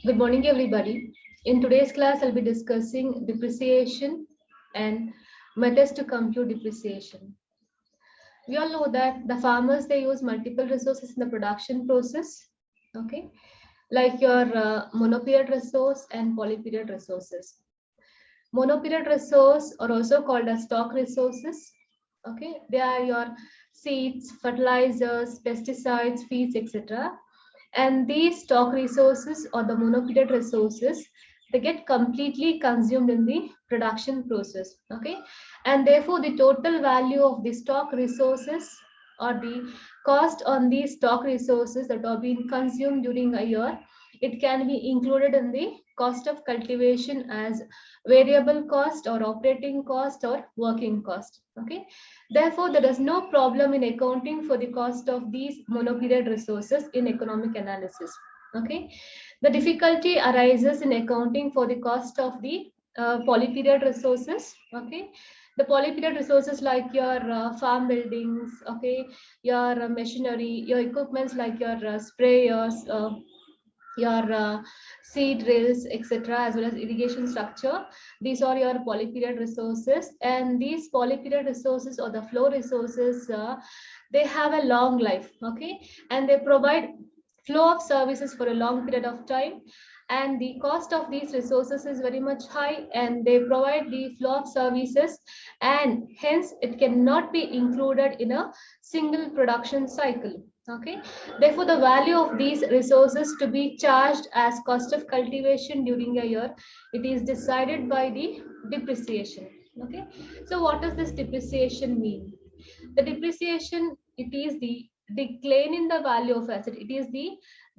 Good morning, everybody. In today's class, I'll be discussing depreciation and methods to compute depreciation. We all know that the farmers they use multiple resources in the production process, okay, like your monoperiod resource and polyperiod resources. Monoperiod resource are also called as stock resources. Okay, they are your seeds, fertilizers, pesticides, feeds, etc. And these stock resources or the monoperiod resources, they get completely consumed in the production process. Okay, and therefore the total value of the stock resources or the cost on these stock resources that are being consumed during a year, it can be included in the cost of cultivation as variable cost or operating cost or working cost. Okay, therefore there is no problem in accounting for the cost of these monoperiod resources in economic analysis. Okay, the difficulty arises in accounting for the cost of the polyperiod resources. Okay, the polyperiod resources like your farm buildings, okay, your machinery, your equipments like your sprayers, your seed drills, etc., as well as irrigation structure. These are your polyperiod resources, and these polyperiod resources or the flow resources, they have a long life, okay, and they provide flow of services for a long period of time. And the cost of these resources is very much high, and they provide the flow of services, and hence it cannot be included in a single production cycle. Okay, therefore, the value of these resources to be charged as cost of cultivation during a year, it is decided by the depreciation. Okay, so what does this depreciation mean? The depreciation, it is the decline in the value of asset. It is the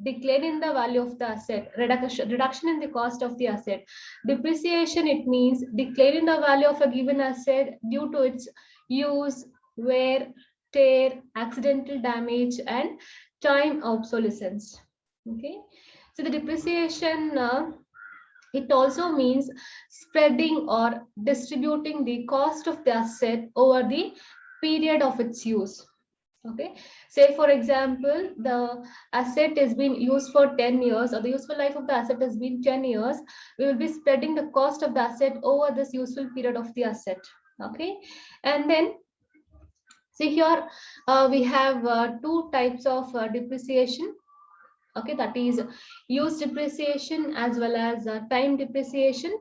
decline in the value of the asset, reduction in the cost of the asset. Depreciation, it means decline in the value of a given asset due to its use, wear, tear, accidental damage, and time obsolescence. Okay, so the depreciation, it also means spreading or distributing the cost of the asset over the period of its use. Okay, say for example, the asset is being used for 10 years, or the useful life of the asset has been 10 years. We will be spreading the cost of the asset over this useful period of the asset. Okay, and then see here, we have two types of depreciation. Okay, that is use depreciation as well as time depreciation.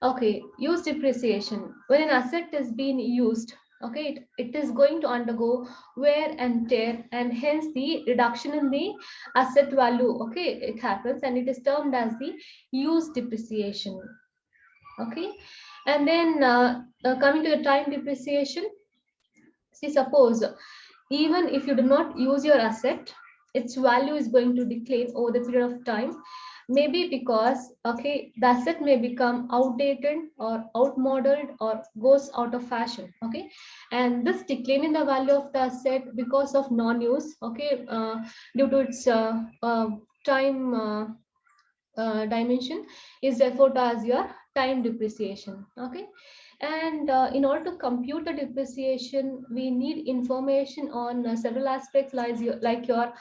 Okay, use depreciation, when an asset is being used, okay, it is going to undergo wear and tear, and hence the reduction in the asset value, okay, it happens, and it is termed as the use depreciation. Okay, and then coming to the time depreciation, see, suppose even if you do not use your asset, its value is going to decline over the period of time. Maybe because, okay, the asset may become outdated or outmodeled or goes out of fashion. Okay, and this decline in the value of the asset because of non-use, okay, due to its time dimension, is referred to as your time depreciation. Okay, and in order to compute the depreciation, we need information on several aspects, like your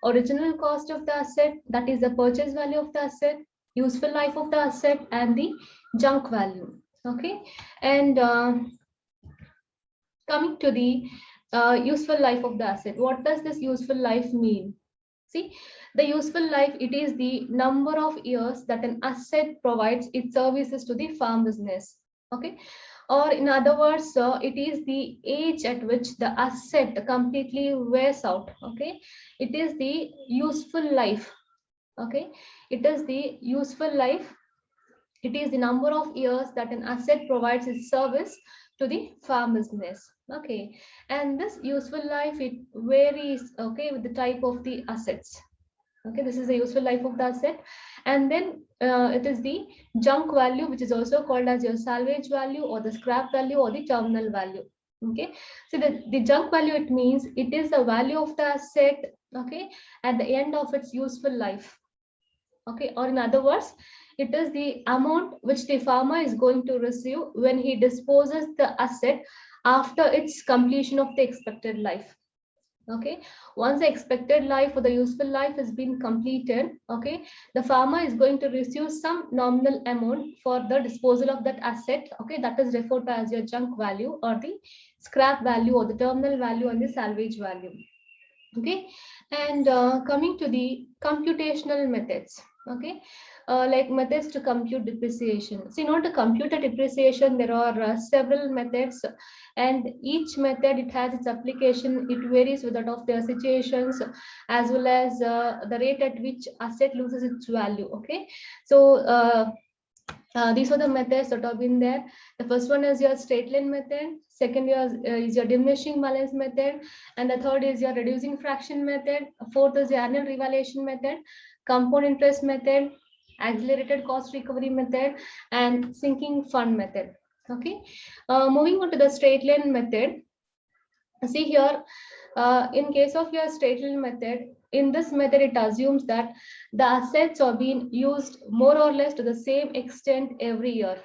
original cost of the asset, that is the purchase value of the asset, useful life of the asset, and the junk value. Okay, and coming to the useful life of the asset, what does this useful life mean? See, the useful life, it is the number of years that an asset provides its services to the farm business. Okay, or in other words, it is the age at which the asset completely wears out. Okay, it is the useful life. Okay, it is the useful life, it is the number of years that an asset provides its service to the farm business. Okay, and this useful life, it varies, okay, with the type of the assets. Okay, this is the useful life of the asset. And then it is the junk value, which is also called as your salvage value or the scrap value or the terminal value. Okay, so the junk value, it means it is the value of the asset, okay, at the end of its useful life. Okay, or in other words, it is the amount which the farmer is going to receive when he disposes the asset after its completion of the expected life. Okay, once the expected life or the useful life has been completed, okay, the farmer is going to receive some nominal amount for the disposal of that asset. Okay, that is referred to as your junk value or the scrap value or the terminal value and the salvage value. Okay, and coming to the computational methods. Okay, like methods to compute depreciation. So in order to compute a depreciation, there are several methods, and each method, it has its application. It varies with that of their situations, as well as the rate at which asset loses its value. Okay, so these are the methods that have been there. The first one is your straight line method. Second is your diminishing balance method. And the third is your reducing fraction method. Fourth is your annual revaluation method, compound interest method, accelerated cost recovery method, and sinking fund method. Okay. Moving on to the straight line method. See here, in case of your straight line method, in this method, it assumes that the assets are being used more or less to the same extent every year.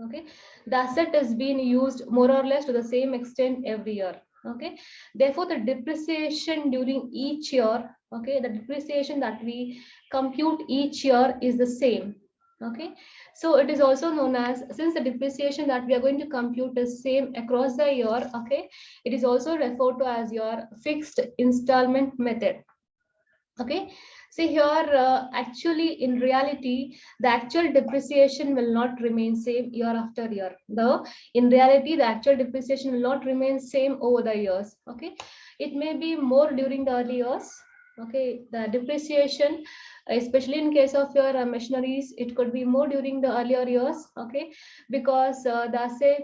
Okay, the asset is being used more or less to the same extent every year. Okay, therefore, the depreciation during each year, okay, the depreciation that we compute each year is the same. Okay, so it is also known as, since the depreciation that we are going to compute is same across the year, okay, it is also referred to as your fixed installment method. Okay, see here, actually in reality, the actual depreciation will not remain same year after year. The in reality, the actual depreciation will not remain same over the years. Okay, it may be more during the early years. Okay, the depreciation, especially in case of your machineries, it could be more during the earlier years. Okay, because the asset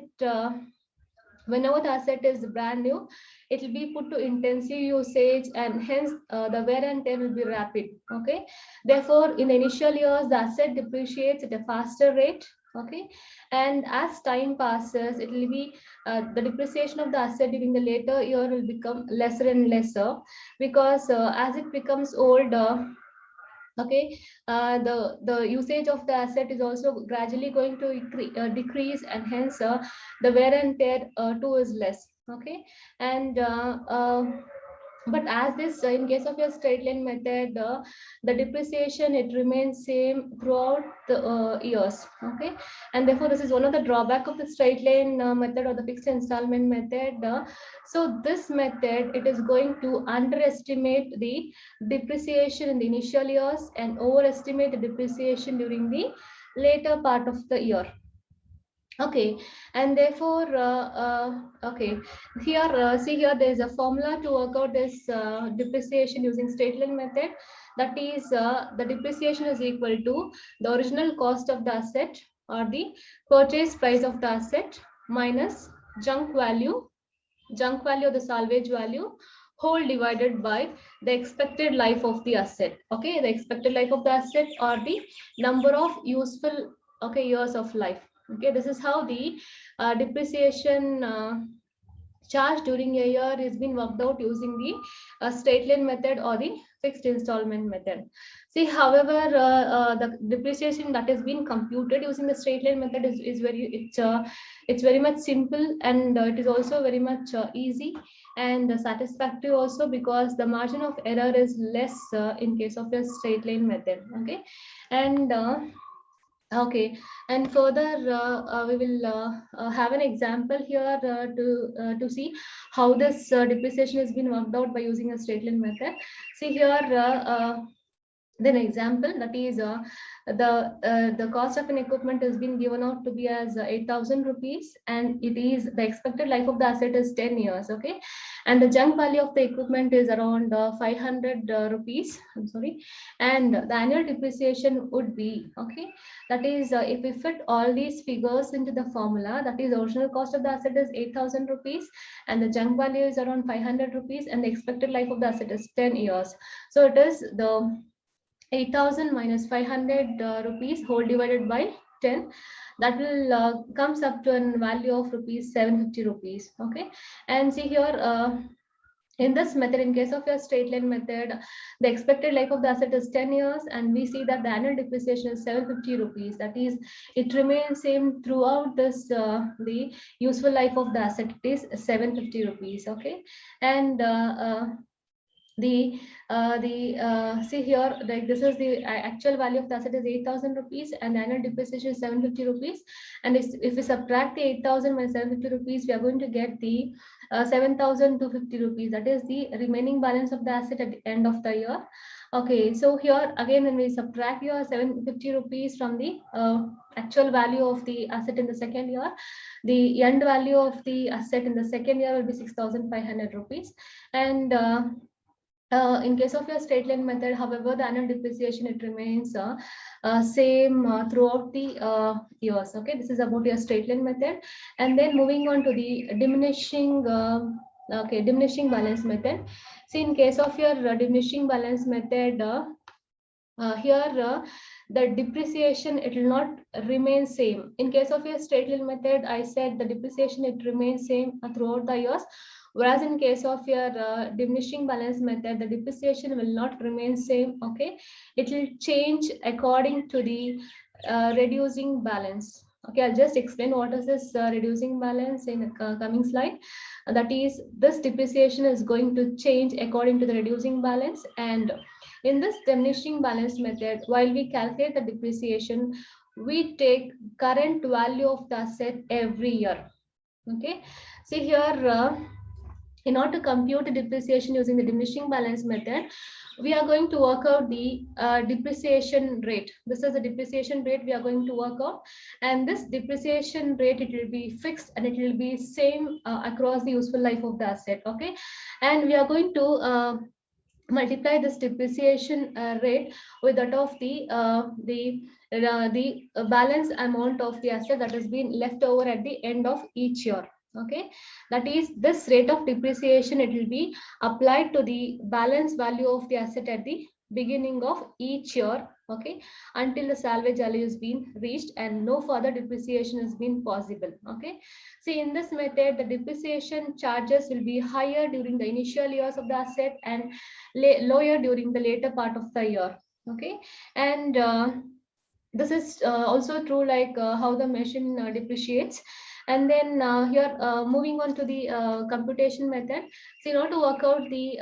whenever the asset is brand new, it will be put to intensive usage, and hence the wear and tear will be rapid. Okay, therefore in the initial years the asset depreciates at a faster rate. Okay, and as time passes, it will be the depreciation of the asset during the later year will become lesser and lesser, because as it becomes older, okay, the usage of the asset is also gradually going to decrease, and hence the wear and tear too is less. Okay, and but as this in case of your straight line method, the depreciation, it remains same throughout the years. Okay, and therefore this is one of the drawback of the straight line method or the fixed installment method. So this method, it is going to underestimate the depreciation in the initial years and overestimate the depreciation during the later part of the year. Okay, and therefore, okay, here, see here, there is a formula to work out this depreciation using straight line method. That is, the depreciation is equal to the original cost of the asset or the purchase price of the asset minus junk value of the salvage value, whole divided by the expected life of the asset. Okay, the expected life of the asset or the number of useful, okay, years of life. Okay, this is how the depreciation charge during a year is being worked out using the straight line method or the fixed installment method. See, however, the depreciation that is being computed using the straight line method is it's very much simple, and it is also very much easy and satisfactory also, because the margin of error is less in case of a straight line method. Okay, and okay, and further, we will have an example here to see how this depreciation has been worked out by using a straight line method. See here, then example, that is the cost of an equipment has been given out to be as 8,000 rupees, and it is the expected life of the asset is 10 years. Okay, and the junk value of the equipment is around 500 rupees. I'm sorry, and the annual depreciation would be, okay, that is if we fit all these figures into the formula, that is the original cost of the asset is 8,000 rupees, and the junk value is around 500 rupees, and the expected life of the asset is 10 years. So it is the 8,000 minus 500 rupees whole divided by 10, that will comes up to a value of rupees 750 rupees. Okay, and see here, In this method, in case of your straight line method, the expected life of the asset is 10 years, and we see that the annual depreciation is 750 rupees. That is, it remains same throughout this the useful life of the asset. It is 750 rupees. Okay, and see here, like this is the actual value of the asset is 8,000 rupees, and the annual depreciation is 750 rupees. And if we subtract the 8,000 minus 750 rupees, we are going to get the 7,250 rupees. That is the remaining balance of the asset at the end of the year. Okay, so here again, when we subtract your 750 rupees from the actual value of the asset in the second year, the end value of the asset in the second year will be 6,500 rupees. And in case of your straight line method, however, the annual depreciation, it remains same throughout the years. Okay, this is about your straight line method. And then moving on to the diminishing diminishing balance method. See, in case of your diminishing balance method, here the depreciation, it will not remain same. In case of your straight line method, I said the depreciation, it remains same throughout the years. Whereas in case of your diminishing balance method, the depreciation will not remain same. Okay, it will change according to the reducing balance. Okay, I'll just explain what is this reducing balance in the coming slide. That is, this depreciation is going to change according to the reducing balance. And in this diminishing balance method, while we calculate the depreciation, we take current value of the asset every year. Okay, see here, in order to compute the depreciation using the diminishing balance method, we are going to work out the depreciation rate. This is the depreciation rate we are going to work out, and this depreciation rate, it will be fixed and it will be same across the useful life of the asset. Okay, and we are going to multiply this depreciation rate with that of the balance amount of the asset that has been left over at the end of each year. Okay, that is, this rate of depreciation, it will be applied to the balance value of the asset at the beginning of each year. Okay, until the salvage value has been reached and no further depreciation has been possible. Okay, see, in this method, the depreciation charges will be higher during the initial years of the asset and lower during the later part of the year. Okay, and this is also true like how the machine depreciates. And then here, moving on to the computation method. So in order to work out the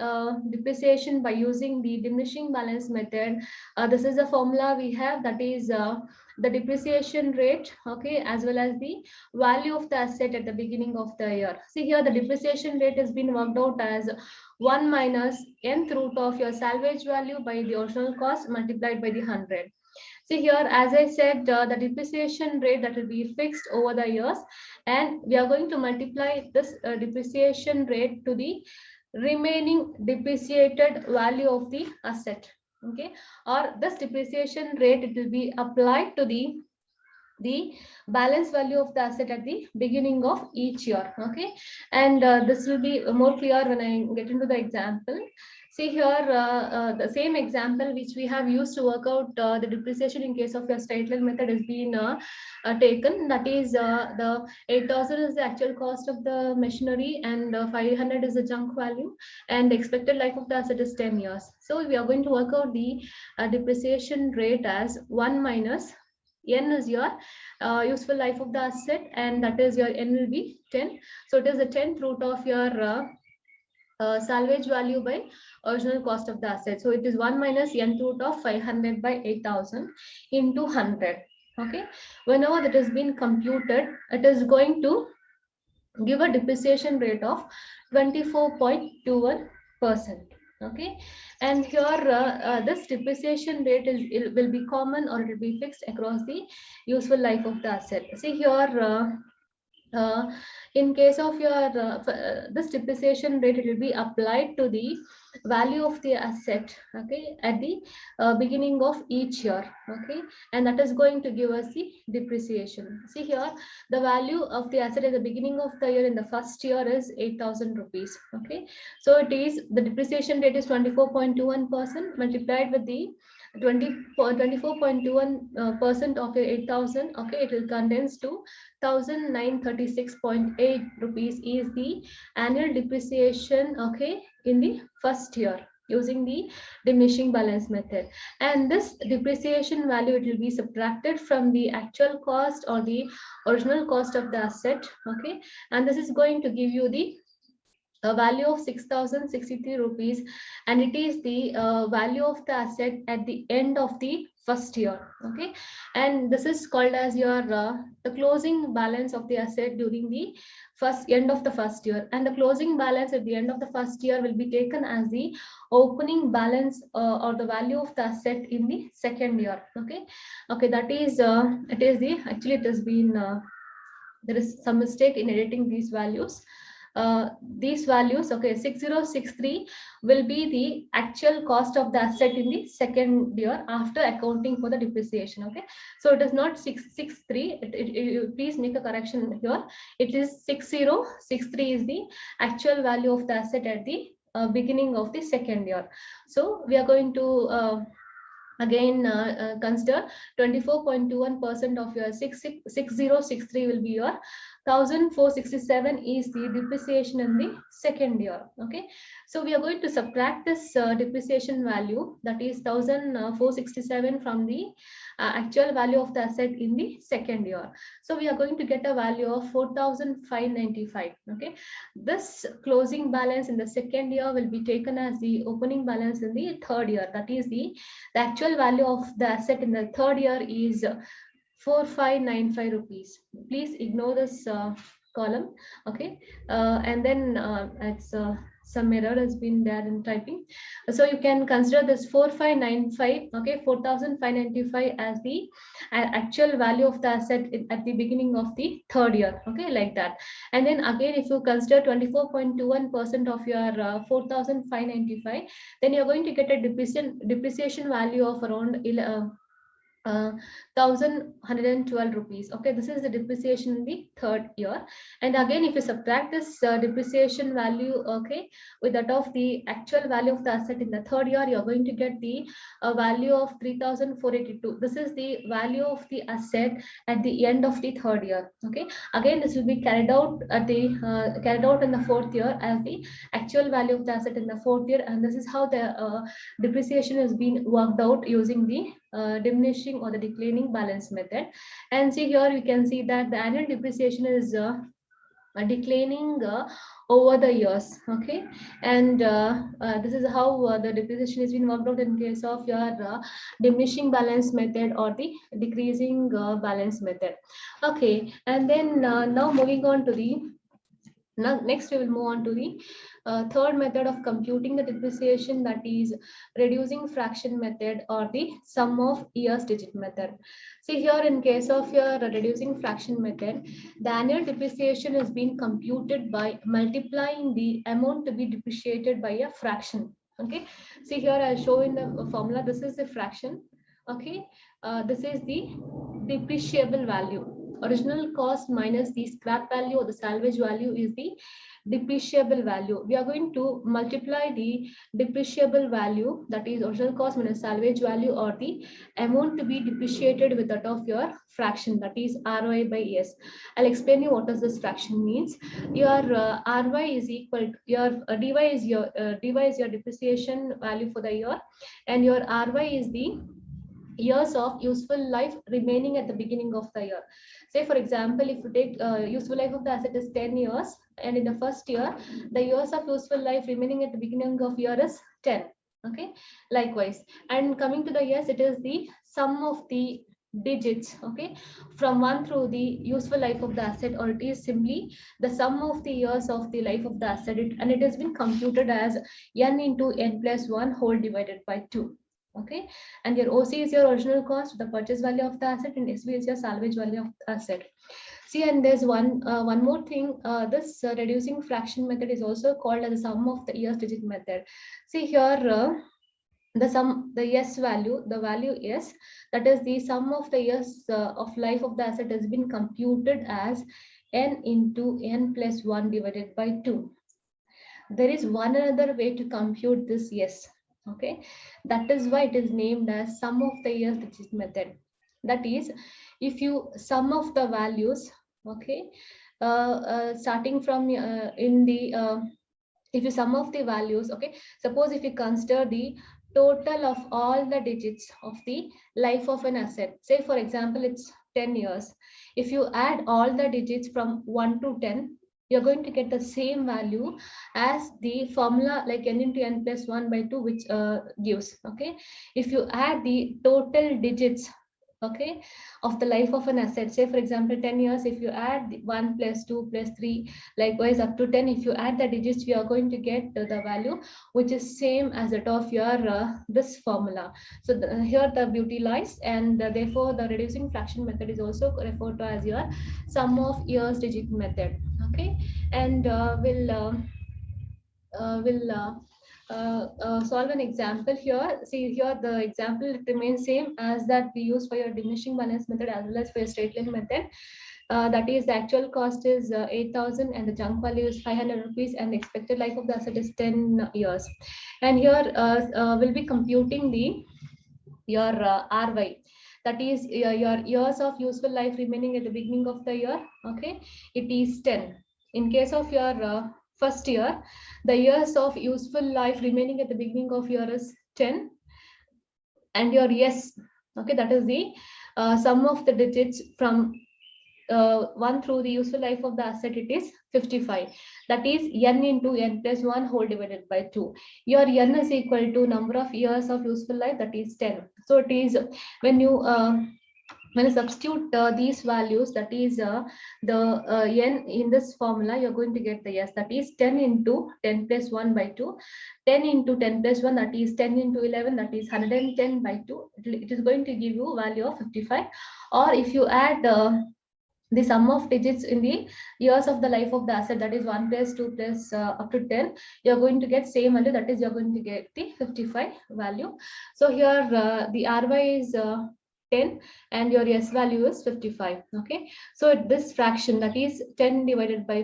depreciation by using the diminishing balance method, this is the formula we have, that is the depreciation rate, okay, as well as the value of the asset at the beginning of the year. See here, the depreciation rate has been worked out as 1 minus nth root of your salvage value by the original cost multiplied by the 100. See here, as I said, the depreciation rate, that will be fixed over the years, and we are going to multiply this depreciation rate to the remaining depreciated value of the asset. Okay, or this depreciation rate, it will be applied to the balance value of the asset at the beginning of each year. Okay, and this will be more clear when I get into the example. See here, the same example which we have used to work out the depreciation in case of your straight line method has been taken. That is, the 8,000 is the actual cost of the machinery, and 500 is the junk value, and the expected life of the asset is 10 years. So we are going to work out the depreciation rate as 1 minus n is your useful life of the asset, and that is your n will be 10. So it is the 10th root of your salvage value by original cost of the asset. So it is 1 minus n root of 500 by 8,000 into 100. Okay, whenever that has been computed, it is going to give a depreciation rate of 24.21%. Okay, and here this depreciation rate it will be common, or it will be fixed across the useful life of the asset. See here, in case of your this depreciation rate, it will be applied to the value of the asset, okay, at the beginning of each year. Okay, and that is going to give us the depreciation. See here, the value of the asset at the beginning of the year in the first year is 8,000 rupees. Okay, so it is, the depreciation rate is 24.21% multiplied with the 24.21% of your 8,000, okay, it will condense to 1,936.8 rupees is the annual depreciation, okay, in the first year using the diminishing balance method. And this depreciation value, it will be subtracted from the actual cost or the original cost of the asset, okay, and this is going to give you the a value of 6,063 rupees, and it is the value of the asset at the end of the first year, okay, and this is called as your the closing balance of the asset during the first end of the first year, and the closing balance at the end of the first year will be taken as the opening balance or the value of the asset in the second year, okay. Okay, that is it is the actually it has been there is some mistake in editing these values. These values, okay, 6063 will be the actual cost of the asset in the second year after accounting for the depreciation, okay. So it is not 663, please make a correction here. It is 6063 is the actual value of the asset at the beginning of the second year. So we are going to again consider 24.21% of your 6063 will be your 1,467 is the depreciation in the second year, okay. So we are going to subtract this depreciation value, that is 1,467, from the actual value of the asset in the second year. So we are going to get a value of 4,595, okay. This closing balance in the second year will be taken as the opening balance in the third year, that is the actual value of the asset in the third year is 4,595 rupees. Please ignore this column, okay. And then it's some error has been there in typing, so you can consider this 4,595, okay, 4,595 as the actual value of the asset at the beginning of the third year, okay, like that. And then again, if you consider 24.21% of your 4,595, then you're going to get a depreciation value of around 1,112 rupees, okay. This is the depreciation in the third year. And again, if you subtract this depreciation value, okay, with that of the actual value of the asset in the third year, you're going to get the value of 3,482. This is the value of the asset at the end of the third year, okay. Again, this will be carried out at the carried out in the fourth year as the actual value of the asset in the fourth year, and this is how the depreciation has been worked out using the diminishing or the declining balance method. And see here, you can see that the annual depreciation is declining over the years, okay. And this is how the depreciation has been worked out in case of your diminishing balance method or the decreasing balance method, okay. And then now moving on to the next we will move on to the third method of computing the depreciation, that is reducing fraction method or the sum of years digit method. See here, in case of your reducing fraction method, the annual depreciation is being computed by multiplying the amount to be depreciated by a fraction, okay. See here, I'll show in the formula. This is the fraction, okay. This is the depreciable value. Original cost minus the scrap value or the salvage value is the depreciable value. We are going to multiply the depreciable value, that is original cost minus salvage value, or the amount to be depreciated with that of your fraction, that is ROI by S. I'll explain you what does this fraction means. Your RY is equal to your DY is your depreciation value for the year, and your RY is the years of useful life remaining at the beginning of the year. Say for example, if you take useful life of the asset is 10 years, and in the first year the years of useful life remaining at the beginning of year is 10, okay. Likewise, and coming to the years, it is the sum of the digits, okay, from 1 through the useful life of the asset, or it is simply the sum of the years of the life of the asset, and it has been computed as n into n plus 1 whole divided by 2, okay. And your OC is your original cost, the purchase value of the asset, and SV is your salvage value of the asset. See, and there's one more thing. This reducing fraction method is also called as the sum of the years digit method. See here, the S value, the value S, that is the sum of the years of life of the asset has been computed as n into n plus 1 divided by 2. There is one another way to compute this S. Okay, that is why it is named as sum of the years digit method. That is, if you sum of the values, okay, starting from in the if you sum of the values, okay, suppose if you consider the total of all the digits of the life of an asset, say for example it's 10 years. If you add all the digits from 1 to 10, you're going to get the same value as the formula like n into n plus 1 by 2, which gives. Okay, if you add the total digits, okay, of the life of an asset, say for example 10 years, if you add 1 plus 2 plus 3, likewise up to 10, if you add the digits, we are going to get the value which is same as that of your this formula. So here the beauty lies, and therefore the reducing fraction method is also referred to as your sum of years digit method. Okay, and we'll solve an example here. See here, the example remains same as that we use for your diminishing balance method as well as for your straight line method. That is, the actual cost is 8,000 and the junk value is 500 rupees, and the expected life of the asset is 10 years. And here we'll be computing the your RY. That is your years of useful life remaining at the beginning of the year. Okay, it is 10. In case of your first year, the years of useful life remaining at the beginning of year is 10, and your yes, okay, that is the sum of the digits from 1 through the useful life of the asset, it is 55. That is n into n plus 1 whole divided by 2. Your n is equal to number of years of useful life, that is 10. So it is when you substitute these values, that is the n in this formula, you're going to get the yes, that is 10 into 10 plus 1 by 2. 10 into 10 plus 1, that is 10 into 11, that is 110 by 2. It is going to give you value of 55. Or if you add the sum of digits in the years of the life of the asset, that is 1 plus 2 plus up to 10, you're going to get same value, that is you're going to get the 55 value. So here the RY is 10 and your S value is 55. Okay, so this fraction, that is 10 divided by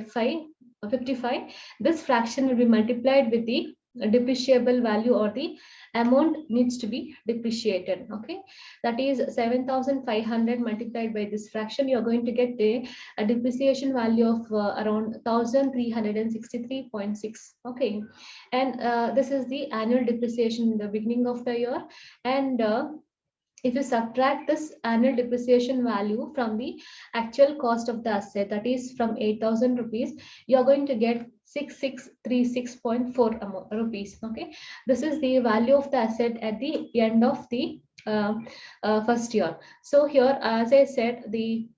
55, this fraction will be multiplied with the depreciable value, or the amount needs to be depreciated. Okay, that is 7,500 multiplied by this fraction, you're going to get a depreciation value of around 1,363.6. Okay, and this is the annual depreciation in the beginning of the year. And if you subtract this annual depreciation value from the actual cost of the asset, that is from 8,000 rupees, you are going to get 6636.4 rupees. Okay, this is the value of the asset at the end of the first year. So here, as I said, the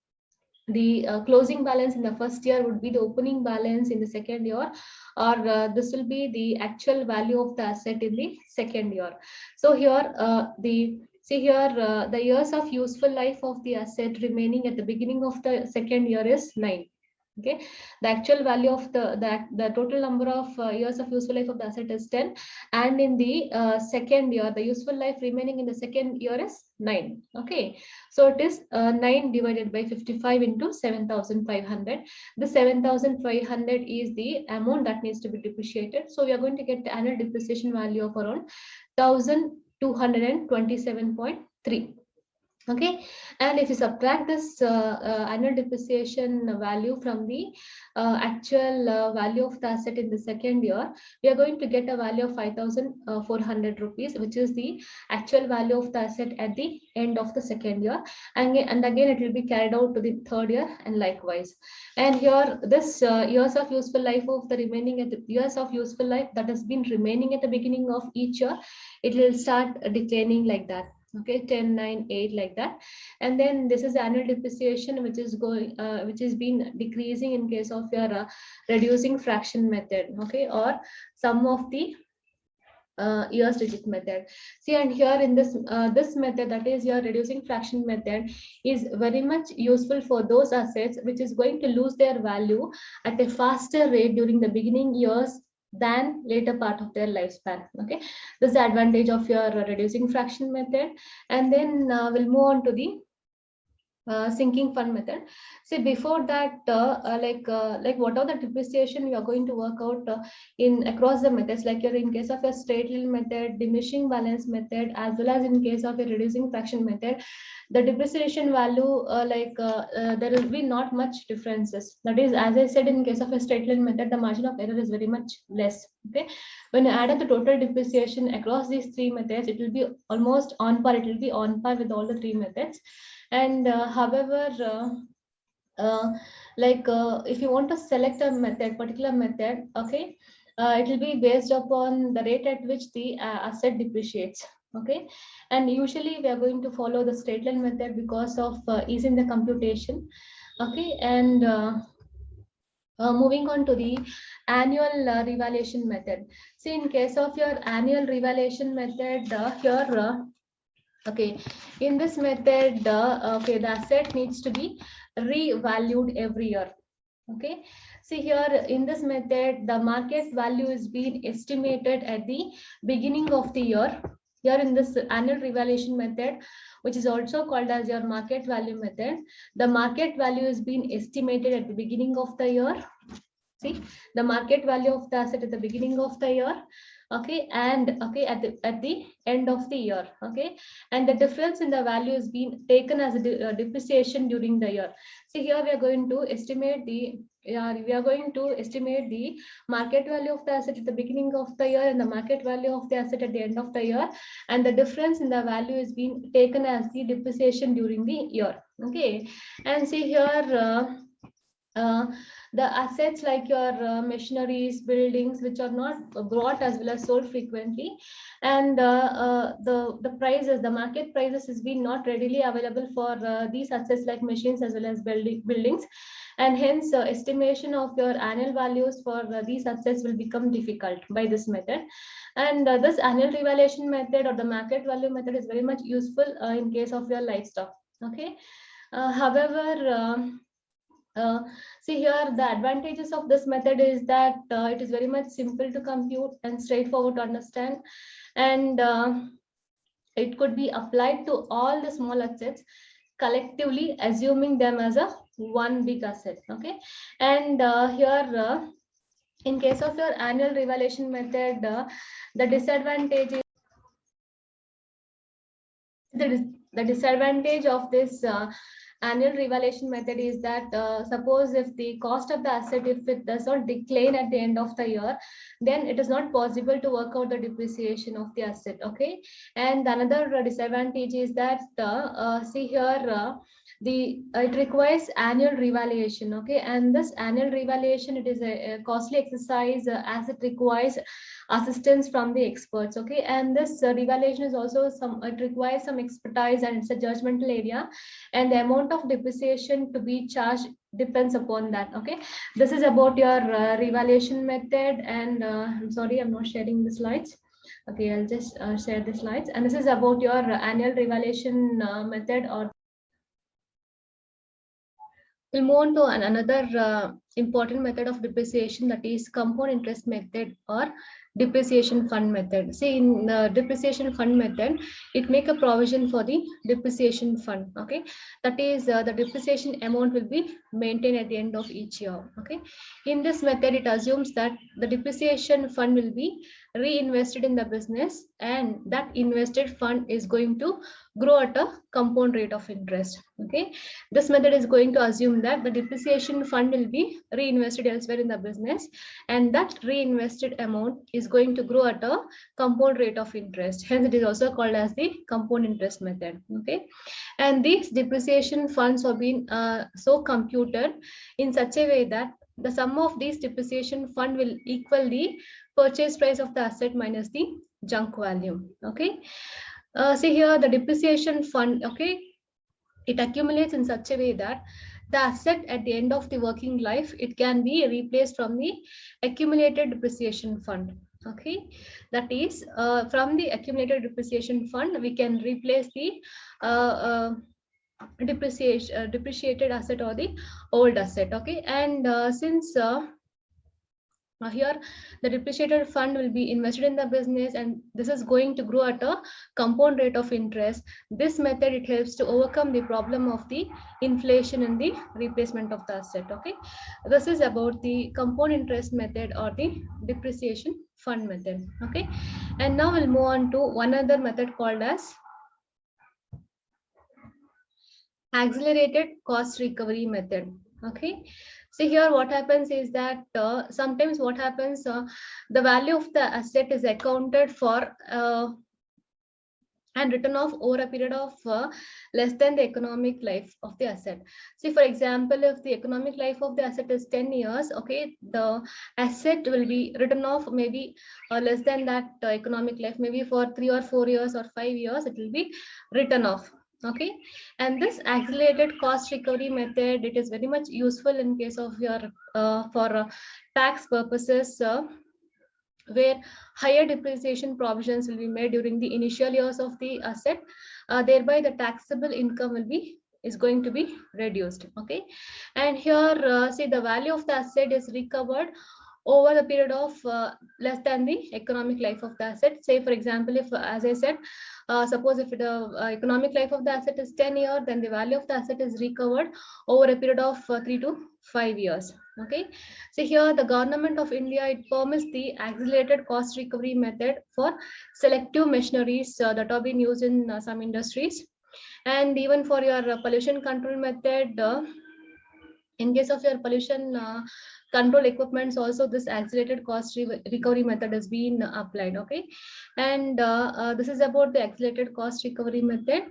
closing balance in the first year would be the opening balance in the second year, or this will be the actual value of the asset in the second year. So here the years of useful life of the asset remaining at the beginning of the second year is 9. Okay, the actual value of the total number of years of useful life of the asset is 10, and in the second year, the useful life remaining in the second year is 9. Okay, so it is 9 divided by 55 into 7,500. The 7,500 is the amount that needs to be depreciated. So we are going to get the annual depreciation value of around 1,227.3. Okay, and if you subtract this annual depreciation value from the actual value of the asset in the second year, we are going to get a value of 5,400 rupees, which is the actual value of the asset at the end of the second year. And again it will be carried out to the third year, and likewise. And here this years of useful life of the remaining at the years of useful life that has been remaining at the beginning of each year, it will start declining like that. Okay, 10, 9, 8, like that. And then this is the annual depreciation, which is which has been decreasing in case of your reducing fraction method. Okay, or sum of the years digit method. See, and here in this this method, that is your reducing fraction method, is very much useful for those assets which is going to lose their value at a faster rate during the beginning years than later part of their lifespan. Okay, this is the advantage of your reducing fraction method. And then we'll move on to the sinking fund method. See, before that, like what are the depreciation we are going to work out in across the methods, like in case of a straight line method, diminishing balance method, as well as in case of a reducing fraction method, the depreciation value there will be not much differences. That is, as I said, in case of a straight line method, the margin of error is very much less. Okay, when you add up the total depreciation across these three methods, it will be almost on par. It will be on par with all the three methods. And however, if you want to select a method, particular method, okay, it will be based upon the rate at which the asset depreciates. Okay, and usually we are going to follow the straight line method because of ease in the computation. Okay, and moving on to the annual revaluation method. See, in case of your annual revaluation method, here okay, in this method, okay, the asset needs to be revalued every year. Okay, see here in this method, the market value is being estimated at the beginning of the year. Here in this annual revaluation method, which is also called as your market value method, the market value is being estimated at the beginning of the year. See, the market value of the asset at the beginning of the year, okay, and okay at the end of the year, okay, and the difference in the value is being taken as a depreciation during the year. See, here we are going to estimate the market value of the asset at the beginning of the year and the market value of the asset at the end of the year, and the difference in the value is being taken as the depreciation during the year. Okay, and see here the assets like your machineries, buildings, which are not bought as well as sold frequently, and the prices, the market prices is being not readily available for these assets like machines as well as buildings, and hence estimation of your annual values for these assets will become difficult by this method. And this annual revaluation method or the market value method is very much useful in case of your livestock. Okay, however, see here, the advantages of this method is that it is very much simple to compute and straightforward to understand, and it could be applied to all the small assets collectively, assuming them as a one big asset. Okay, and here in case of your annual revaluation method, the disadvantage is the disadvantage of this annual revaluation method is that suppose if the cost of the asset, if it does not decline at the end of the year, then it is not possible to work out the depreciation of the asset. Okay, and another disadvantage is that see here it requires annual revaluation. Okay, and this annual revaluation, it is a costly exercise as it requires assistance from the experts. Okay, and this revaluation is also it requires some expertise and it's a judgmental area, and the amount of depreciation to be charged depends upon that. Okay, this is about your revaluation method, and I'm sorry, I'm not sharing the slides. Okay, I'll just share the slides, and this is about your annual revaluation method. Or we'll move on to another important method of depreciation, that is compound interest method or depreciation fund method. See, in the depreciation fund method, it make a provision for the depreciation fund. Okay, that is the depreciation amount will be maintained at the end of each year. Okay, in this method, it assumes that the depreciation fund will be reinvested in the business, and that invested fund is going to grow at a compound rate of interest. Okay, this method is going to assume that the depreciation fund will be reinvested elsewhere in the business, and that reinvested amount is going to grow at a compound rate of interest. Hence, it is also called as the compound interest method. Okay, and these depreciation funds are being so computed in such a way that the sum of these depreciation fund will equal the purchase price of the asset minus the junk value. Okay, see here the depreciation fund. Okay, it accumulates in such a way that the asset at the end of the working life, it can be replaced from the accumulated depreciation fund. Okay, that is from the accumulated depreciation fund, we can replace the depreciated asset or the old asset. Okay, and since Here, the depreciated fund will be invested in the business, and this is going to grow at a compound rate of interest. This method, it helps to overcome the problem of the inflation in the replacement of the asset. Okay, this is about the compound interest method or the depreciation fund method. Okay, and now we'll move on to one other method called as accelerated cost recovery method. Okay, so here what happens is that sometimes what happens, the value of the asset is accounted for and written off over a period of less than the economic life of the asset. See, for example, if the economic life of the asset is 10 years, okay, the asset will be written off maybe less than that economic life, maybe for 3 or 4 years or 5 years, it will be written off. Okay, and this accelerated cost recovery method, it is very much useful in case of your for tax purposes, where higher depreciation provisions will be made during the initial years of the asset, thereby the taxable income will be is going to be reduced. Okay, and here see, the value of the asset is recovered over the period of less than the economic life of the asset. Say, for example, if as I said, suppose if the economic life of the asset is 10 years, then the value of the asset is recovered over a period of 3 to 5 years. Okay, so here the government of India, it permits the accelerated cost recovery method for selective machineries that are being used in some industries, and even for your pollution control method. In case of your pollution control equipments, also this accelerated cost recovery method has been applied. Okay, and this is about the accelerated cost recovery method.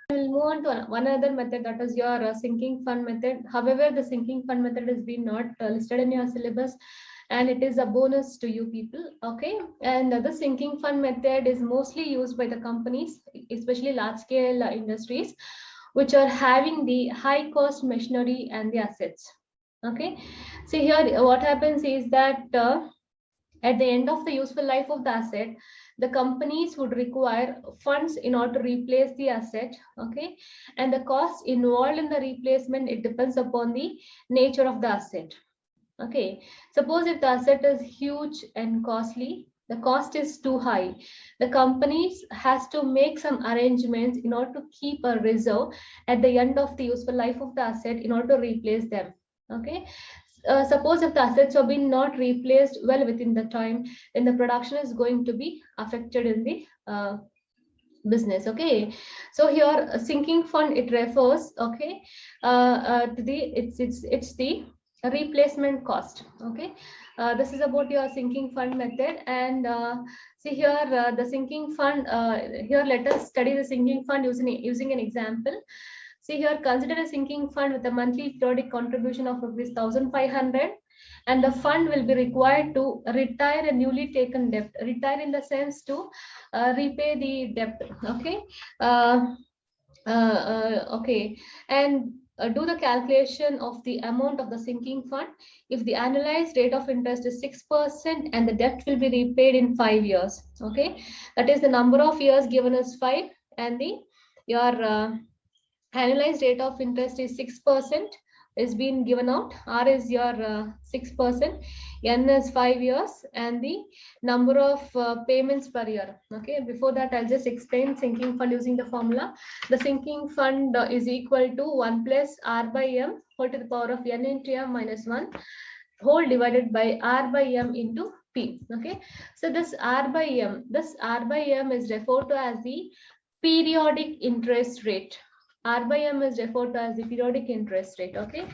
We'll move on to one other method, that is your sinking fund method. However, the sinking fund method has been not listed in your syllabus, and it is a bonus to you people. Okay, and the sinking fund method is mostly used by the companies, especially large scale industries, which are having the high cost machinery and the assets. Okay, so here what happens is that at the end of the useful life of the asset, the companies would require funds in order to replace the asset. Okay, and the cost involved in the replacement, it depends upon the nature of the asset. Okay, suppose if the asset is huge and costly, the cost is too high, the companies has to make some arrangements in order to keep a reserve at the end of the useful life of the asset in order to replace them. Okay, suppose if the assets have been not replaced well within the time, then the production is going to be affected in the business. Okay, so here sinking fund, it refers, okay, to the it's the replacement cost. Okay, this is about your sinking fund method. And see here, the sinking fund, here let us study the sinking fund using an example. See here, consider a sinking fund with a monthly periodic contribution of rupees 1,500, and the fund will be required to retire a newly taken debt. Retire in the sense to repay the debt. Okay, okay, and do the calculation of the amount of the sinking fund. If the annualized rate of interest is 6% and the debt will be repaid in 5 years. Okay, that is the number of years given as 5, and the your annualized rate of interest is 6% is being given out. R is your 6%, N is 5 years, and the number of payments per year. Okay, before that I'll just explain sinking fund using the formula. The sinking fund is equal to 1 plus R by M whole to the power of N into M minus 1 whole divided by R by M into P. Okay, so this R by M is referred to as the periodic interest rate. R by M is referred to as the periodic interest rate. Okay,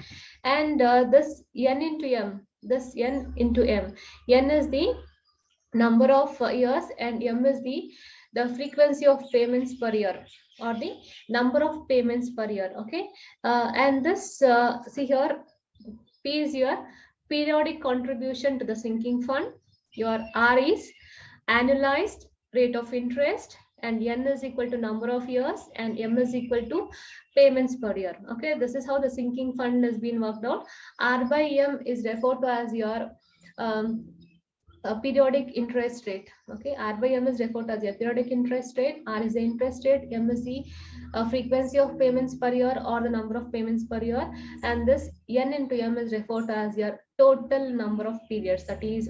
and this N into M, N is the number of years, and M is the frequency of payments per year, or the number of payments per year. Okay, and this see here, P is your periodic contribution to the sinking fund. Your R is annualized rate of interest, and N is equal to number of years, and M is equal to payments per year. Okay, this is how the sinking fund has been worked out. R by M is referred to as your periodic interest rate. Okay, R by M is referred as a periodic interest rate. R is the interest rate. M is the frequency of payments per year or the number of payments per year, and this N into M is referred as your total number of periods, that is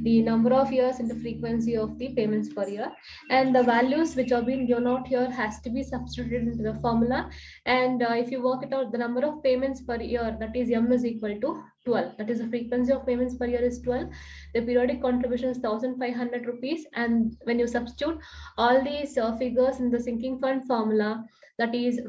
the number of years into frequency of the payments per year. And the values which are being given out here has to be substituted into the formula, and if you work it out, the number of payments per year, that is M is equal to 12, that is the frequency of payments per year is 12, the periodic contribution is 1500 rupees, and when you substitute all these figures in the sinking fund formula, that is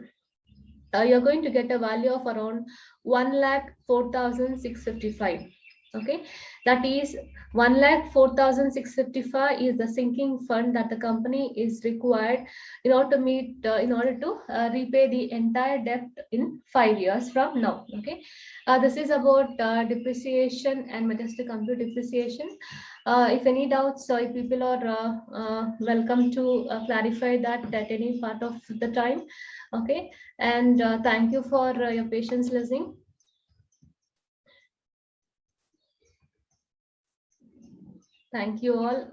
you're going to get a value of around 1,04,655. Okay, that is 1,04,655 is the sinking fund that the company is required in order to meet in order to repay the entire debt in 5 years from now. Okay, this is about depreciation and methods to compute depreciation. If any doubts, if people are welcome to clarify that at any part of the time. Okay, and thank you for your patience listening. Thank you all.